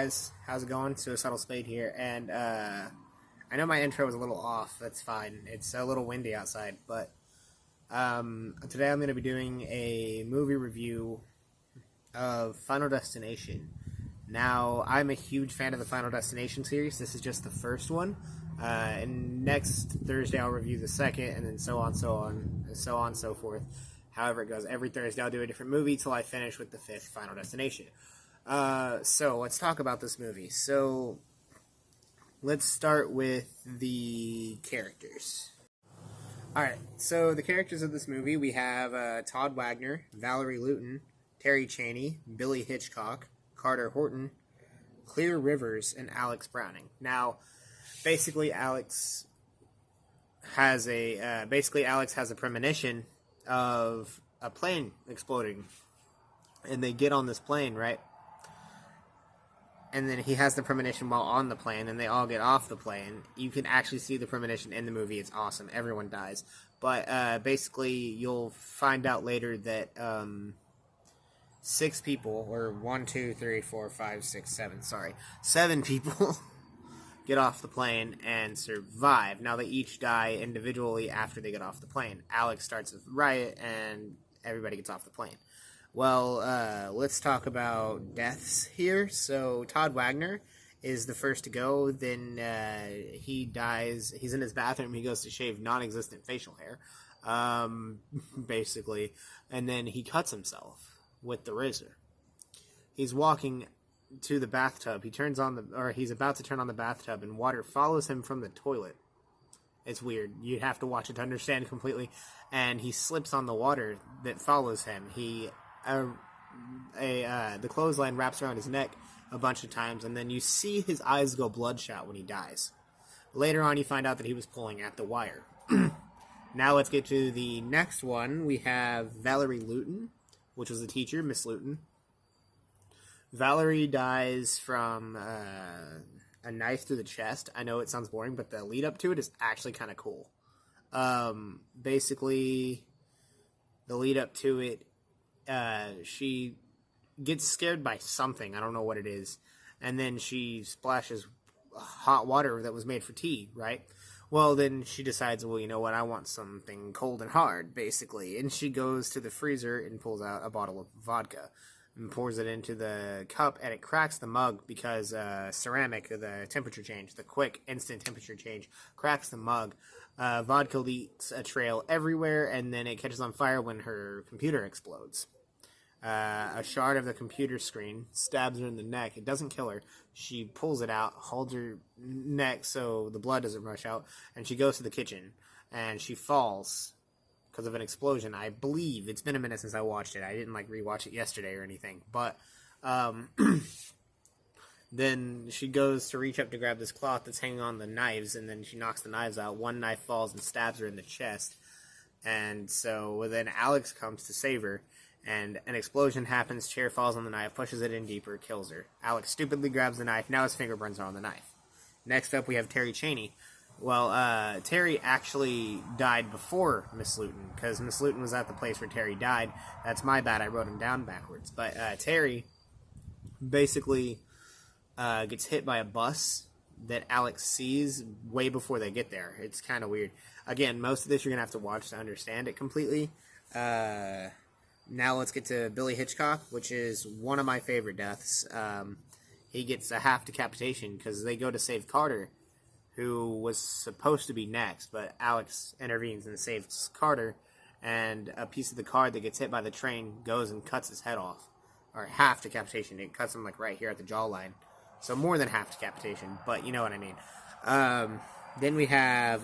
guys? How's it going? Suicidal Spade here, and I know my intro was a little off. That's fine. It's a little windy outside, but today I'm going to be doing a movie review of Final Destination. Now, I'm a huge fan of the Final Destination series. This is just the first one, and next Thursday I'll review the second, and then so on, so forth. However it goes, every Thursday I'll do a different movie till I finish with the fifth Final Destination. So let's talk about this movie. So let's start with the characters. Alright, so the characters of this movie, we have Todd Wagner, Valerie Luton, Terry Chaney, Billy Hitchcock, Carter Horton, Clear Rivers, and Alex Browning. Now, basically Alex has a premonition of a plane exploding, and they get on this plane, right? And then he has the premonition while on the plane, and they all get off the plane. You can actually see the premonition in the movie. It's awesome. Everyone dies. But basically, you'll find out later that 6 people, or 7 people get off the plane and survive. Now, they each die individually after they get off the plane. Alex starts a riot, and everybody gets off the plane. Well, let's talk about deaths here. So, Todd Wagner is the first to go. Then he dies. He's in his bathroom. He goes to shave non-existent facial hair, basically. And then he cuts himself with the razor. He's walking to the bathtub. He's about to turn on the bathtub, and water follows him from the toilet. It's weird. You have to watch it to understand completely. And he slips on the water that follows him. The clothesline wraps around his neck a bunch of times, and then you see his eyes go bloodshot when he dies. Later on, you find out that he was pulling at the wire. Now let's get to the next one. We have Valerie Luton, which was the teacher, Miss Luton. Valerie dies from a knife through the chest. I know it sounds boring, but the lead up to it is actually kind of cool. Basically, the lead up to it, she gets scared by something. I don't know what it is. And then she splashes hot water that was made for tea, right? Well, then she decides, well, you know what? I want something cold and hard, basically. And she goes to the freezer and pulls out a bottle of vodka and pours it into the cup, and it cracks the mug because ceramic, the temperature change, the quick instant temperature change, cracks the mug. Vodka leaks a trail everywhere, and then it catches on fire when her computer explodes. A shard of the computer screen stabs her in the neck. It doesn't kill her. She pulls it out, holds her neck so the blood doesn't rush out, and she goes to the kitchen, and she falls because of an explosion. I believe. It's been a minute since I watched it. I didn't rewatch it yesterday or anything, but then she goes to reach up to grab this cloth that's hanging on the knives, and then she knocks the knives out. One knife falls and stabs her in the chest, and so then Alex comes to save her, and an explosion happens. Chair falls on the knife, pushes it in deeper, kills her. Alex stupidly grabs the knife. Now his fingerprints are on the knife. Next up, we have Terry Chaney. Well, Terry actually died before Miss Luton, because Miss Luton was at the place where Terry died. That's my bad. I wrote him down backwards. But Terry basically gets hit by a bus that Alex sees way before they get there. It's kind of weird. Again, most of this you're going to have to watch to understand it completely. Now let's get to Billy Hitchcock, which is one of my favorite deaths. He gets a half decapitation because they go to save Carter, who was supposed to be next, but Alex intervenes and saves Carter, and a piece of the car that gets hit by the train goes and cuts his head off. Or half decapitation. It cuts him right here at the jawline. So more than half decapitation, but you know what I mean. Then we have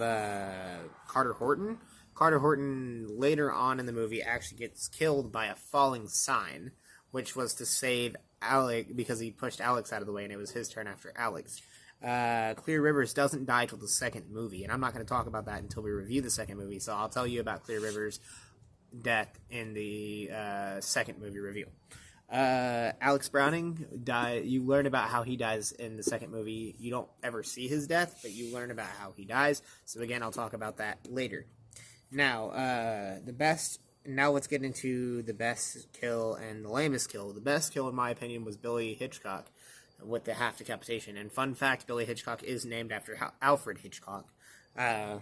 Carter Horton. Carter Horton, later on in the movie, actually gets killed by a falling sign, which was to save Alex, because he pushed Alex out of the way, and it was his turn after Alex. Clear Rivers doesn't die till the second movie, and I'm not going to talk about that until we review the second movie, so I'll tell you about Clear Rivers' death in the second movie review. Alex Browning died. You learn about how he dies in the second movie. You don't ever see his death, but you learn about how he dies. So again, I'll talk about that later. Now, Now let's get into the best kill and the lamest kill. The best kill, in my opinion, was Billy Hitchcock. with the half decapitation. And fun fact, Billy Hitchcock is named after Alfred Hitchcock. Then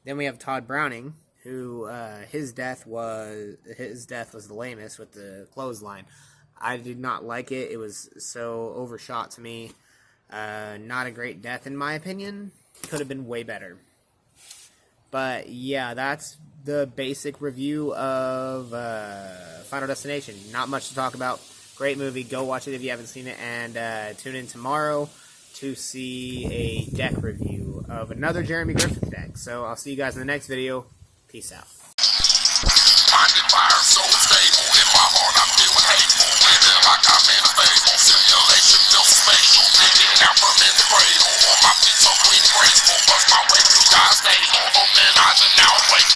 we have Todd Browning, who his death was the lamest with the clothesline. I did not like it. It was so overshot to me. Not a great death in my opinion. Could have been way better. But yeah, that's the basic review of Final Destination. Not much to talk about. Great movie. Go watch it if you haven't seen it. And tune in tomorrow to see a deck review of another Jeremy Griffith deck. So I'll see you guys in the next video. Peace out. My feet so clean and graceful, bust my way through God's name.